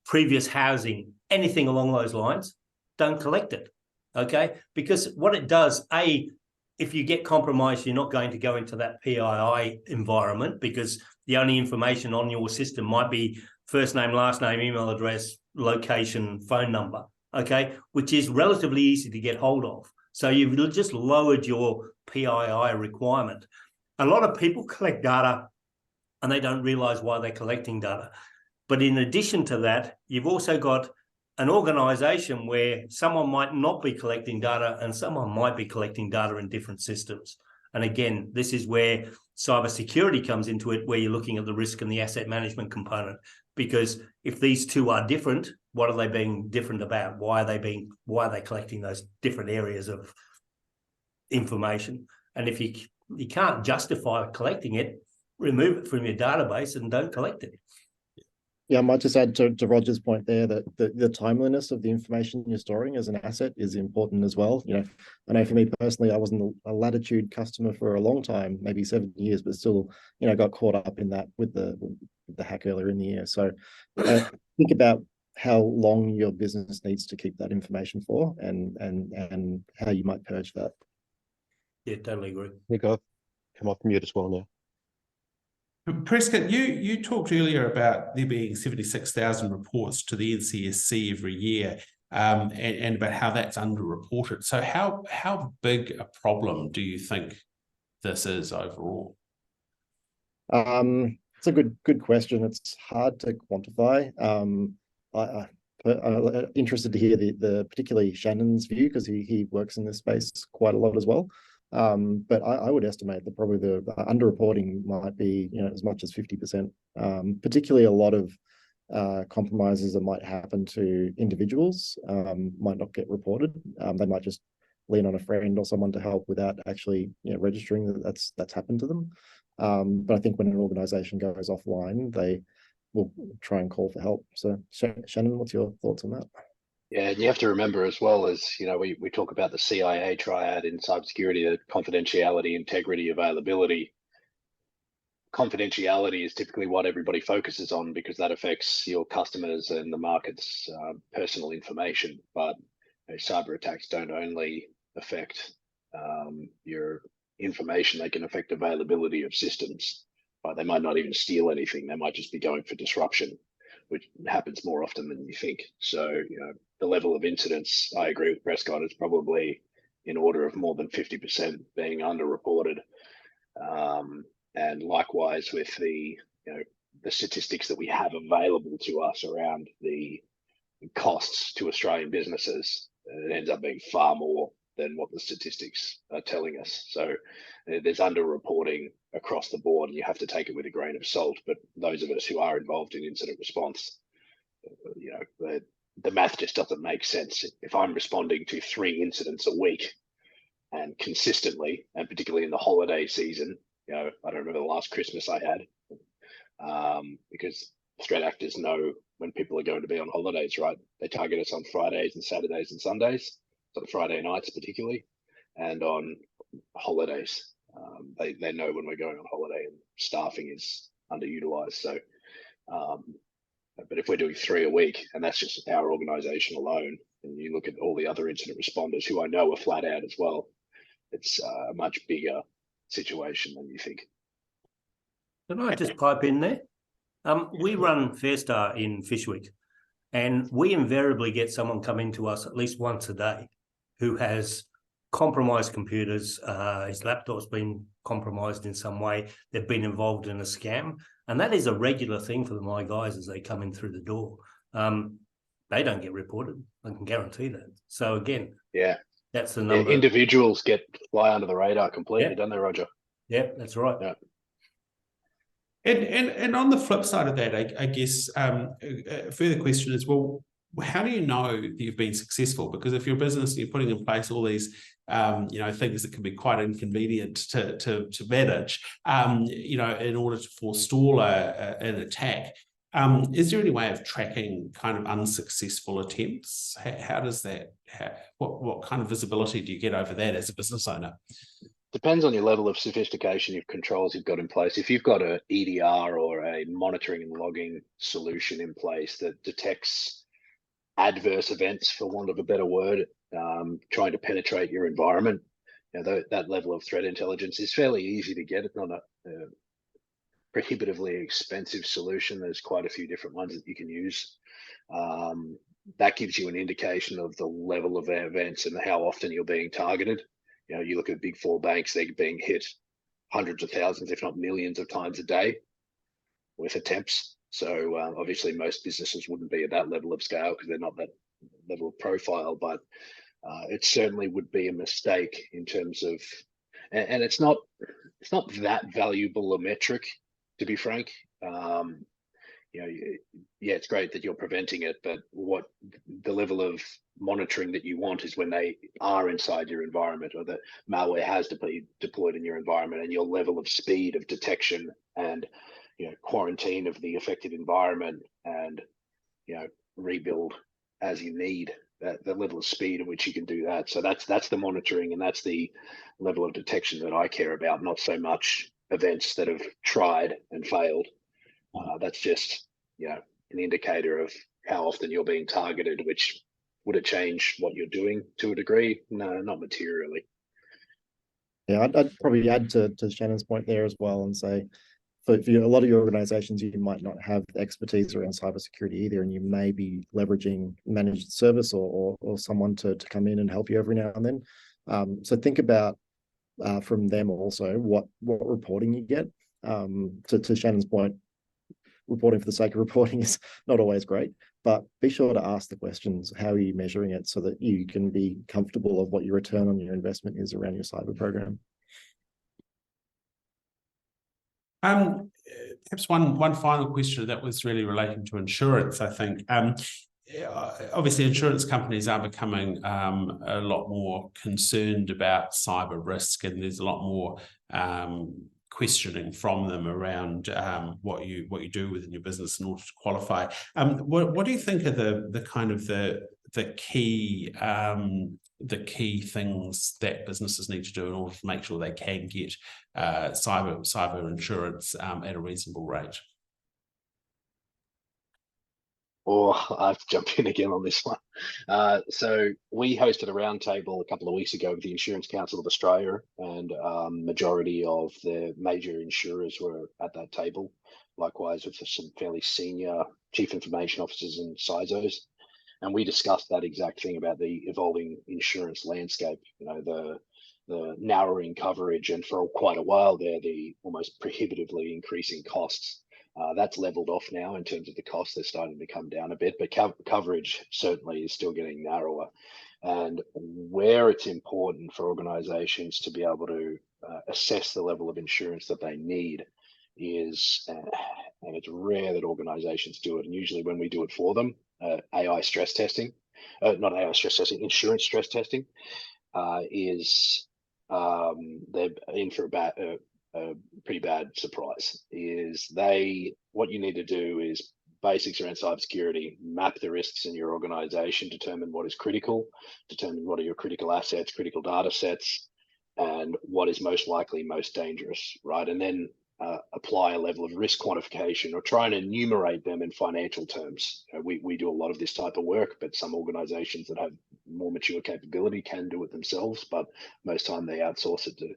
Speaker 5: previous housing, anything along those lines, don't collect it, okay? Because what it does, it if you get compromised, you're not going to go into that PII environment, because the only information on your system might be first name, last name, email address, location, phone number, okay, which is relatively easy to get hold of. So you've just lowered your PII requirement. A lot of people collect data and they don't realize why they're collecting data. But in addition to that, you've also got an organization where someone might not be collecting data and someone might be collecting data in different systems. And again, this is where cybersecurity comes into it, where you're looking at the risk and the asset management component. Because if these two are different, what are they being different about? Why are they collecting those different areas of information? And if you can't justify collecting it, remove it from your database and don't collect it.
Speaker 2: Yeah, I might just add to Roger's point there that the timeliness of the information you're storing as an asset is important as well. You know, I know for me personally, I wasn't a Latitude customer for a long time, maybe 7 years, but still, you know, got caught up in that with the hack earlier in the year. So think about how long your business needs to keep that information for, and how you might purge that.
Speaker 5: Yeah, totally agree.
Speaker 6: Nick, I've come off mute as well now.
Speaker 1: Prescott, you talked earlier about there being 76,000 reports to the NCSC every year, and about how that's underreported. So how big a problem do you think this is overall?
Speaker 2: It's a good question. It's hard to quantify. I'm interested to hear the particularly Shannon's view, because he works in this space quite a lot as well. But I would estimate that probably the underreporting might be, you know, as much as 50%. Particularly a lot of compromises that might happen to individuals might not get reported. They might just lean on a friend or someone to help without actually, you know, registering that that's happened to them. But I think when an organization goes offline, they will try and call for help. So Shannon, what's your thoughts on that?
Speaker 3: Yeah, and you have to remember as well, as you know, we talk about the CIA triad in cybersecurity, the confidentiality, integrity, availability. Confidentiality is typically what everybody focuses on, because that affects your customers and the market's personal information. But you know, cyber attacks don't only affect your information; they can affect availability of systems. They might not even steal anything; they might just be going for disruption, which happens more often than you think. So, you know, the level of incidents, I agree with Prescott, it's probably in order of more than 50% being underreported. And likewise with the statistics that we have available to us around the costs to Australian businesses, it ends up being far more than what the statistics are telling us. So there's underreporting across the board, and you have to take it with a grain of salt. But those of us who are involved in incident response, you know, the math just doesn't make sense. If I'm responding to 3 incidents a week and consistently, and particularly in the holiday season, you know, I don't remember the last Christmas I had, because threat actors know when people are going to be on holidays, right? They target us on Fridays and Saturdays and Sundays, so Friday nights particularly, and on holidays. They know when we're going on holiday and staffing is underutilized. So, but if we're doing 3 a week, and that's just our organization alone, and you look at all the other incident responders who I know are flat out as well, it's a much bigger situation than you think.
Speaker 5: Can I just pipe in there? We run Fairstar in Fish Week, and we invariably get someone coming to us at least once a day who has compromised computers. His laptop's been compromised in some way. They've been involved in a scam, and that is a regular thing for my guys as they come in through the door. They don't get reported. I can guarantee that. So again,
Speaker 3: yeah,
Speaker 5: that's the number.
Speaker 3: Individuals fly under the radar completely, don't they, Roger?
Speaker 5: Yeah, that's right.
Speaker 3: Yeah.
Speaker 1: And on the flip side of that, I guess a further question is, well, how do you know that you've been successful? Because if you're a business and you're putting in place all these things that can be quite inconvenient to manage, in order to forestall an attack, is there any way of tracking kind of unsuccessful attempts? How does that? What kind of visibility do you get over that as a business owner?
Speaker 3: Depends on your level of sophistication of controls you've got in place. If you've got an EDR or a monitoring and logging solution in place that detects adverse events, for want of a better word, trying to penetrate your environment, that level of threat intelligence is fairly easy to get. It's not a prohibitively expensive solution. There's quite a few different ones that you can use. That gives you an indication of the level of events and how often you're being targeted. You look at big four banks, they're being hit hundreds of thousands, if not millions of times a day with attempts. So obviously most businesses wouldn't be at that level of scale because they're not that level of profile, but it certainly would be a mistake in terms of, and it's not that valuable a metric, to be frank. Yeah, it's great that you're preventing it, but what the level of monitoring that you want is when they are inside your environment or the malware has to be deployed in your environment, and your level of speed of detection and quarantine of the affected environment and rebuild as you need. The level of speed at which you can do that. So that's the monitoring, and that's the level of detection that I care about, not so much events that have tried and failed. That's just an indicator of how often you're being targeted, which would it change what you're doing to a degree? No, not materially.
Speaker 2: Yeah, I'd probably add to Shannon's point there as well and say, for a lot of your organizations, you might not have the expertise around cybersecurity either, and you may be leveraging managed service or someone to come in and help you every now and then. So think about from them also what reporting you get. To Shannon's point, reporting for the sake of reporting is not always great, but be sure to ask the questions. How are you measuring it so that you can be comfortable of what your return on your investment is around your cyber program?
Speaker 1: Perhaps one final question that was really relating to insurance, I think. Obviously, insurance companies are becoming a lot more concerned about cyber risk, and there's a lot more questioning from them around what you do within your business in order to qualify. What do you think are the kind of the key things that businesses need to do in order to make sure they can get cyber insurance at a reasonable rate?
Speaker 3: Or I have to jump in again on this one. So we hosted a roundtable a couple of weeks ago with the Insurance Council of Australia, and majority of the major insurers were at that table. Likewise with some fairly senior chief information officers and CISOs. And we discussed that exact thing about the evolving insurance landscape, the narrowing coverage, and for quite a while there, the almost prohibitively increasing costs. That's leveled off now in terms of the cost. They're starting to come down a bit, but coverage certainly is still getting narrower. And where it's important for organizations to be able to assess the level of insurance that they need is, and it's rare that organizations do it, and usually when we do it for them, AI stress testing, not AI stress testing, insurance stress testing is they're in for a pretty bad surprise. What you need to do is basics around cybersecurity, map the risks in your organization, determine what is critical, determine what are your critical assets, critical data sets, and what is most likely most dangerous, right? And then apply a level of risk quantification or try and enumerate them in financial terms. We do a lot of this type of work, but some organizations that have more mature capability can do it themselves, but most time they outsource it to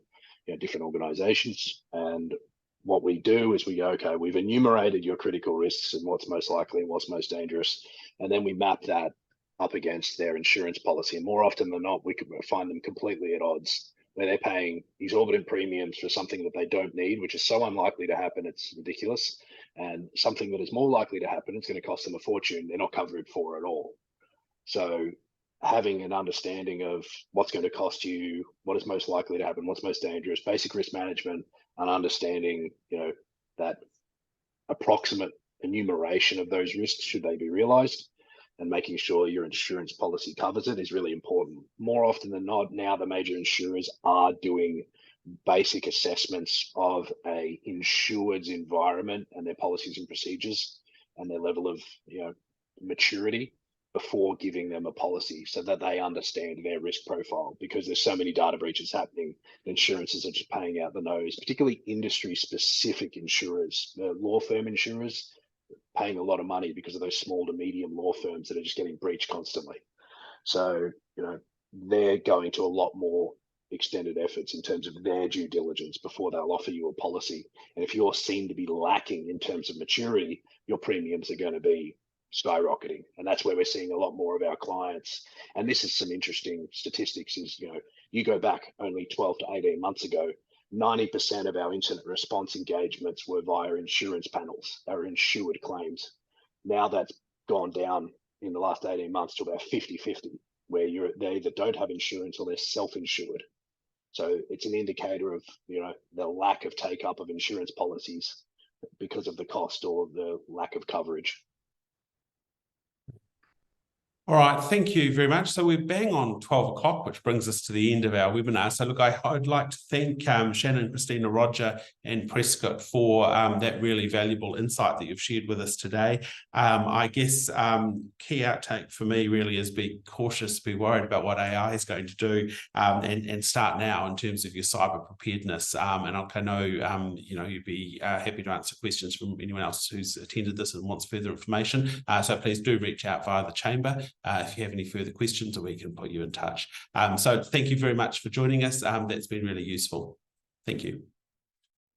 Speaker 3: different organizations. And what we do is we go, okay, we've enumerated your critical risks and what's most likely and what's most dangerous. And then we map that up against their insurance policy. And more often than not, we could find them completely at odds, where they're paying exorbitant premiums for something that they don't need, which is so unlikely to happen, it's ridiculous. And something that is more likely to happen, it's going to cost them a fortune, they're not covered for at all. So having an understanding of what's going to cost you, what is most likely to happen, what's most dangerous, basic risk management, and understanding, that approximate enumeration of those risks should they be realized, and making sure your insurance policy covers it is really important. More often than not, now the major insurers are doing basic assessments of a insured's environment and their policies and procedures and their level of maturity before giving them a policy, so that they understand their risk profile. Because there's so many data breaches happening, insurances are just paying out the nose, particularly industry specific insurers, law firm insurers, paying a lot of money because of those small to medium law firms that are just getting breached constantly. So, they're going to a lot more extended efforts in terms of their due diligence before they'll offer you a policy. And if you're seen to be lacking in terms of maturity, your premiums are going to be skyrocketing. And that's where we're seeing a lot more of our clients. And this is some interesting statistics is, you go back only 12 to 18 months ago, 90% of our incident response engagements were via insurance panels. They were insured claims. Now that's gone down in the last 18 months to about 50-50, where they either don't have insurance or they're self-insured. So it's an indicator of, the lack of take up of insurance policies because of the cost or the lack of coverage.
Speaker 1: All right, thank you very much. So we're bang on 12 o'clock, which brings us to the end of our webinar. So look, I'd like to thank Shannon, Christina, Roger and Prescott for that really valuable insight that you've shared with us today. I guess key outtake for me really is be cautious, be worried about what AI is going to do and start now in terms of your cyber preparedness. And I know, you'd be happy to answer questions from anyone else who's attended this and wants further information. So please do reach out via the chamber. If you have any further questions, or we can put you in touch. So thank you very much for joining us. That's been really useful. Thank you.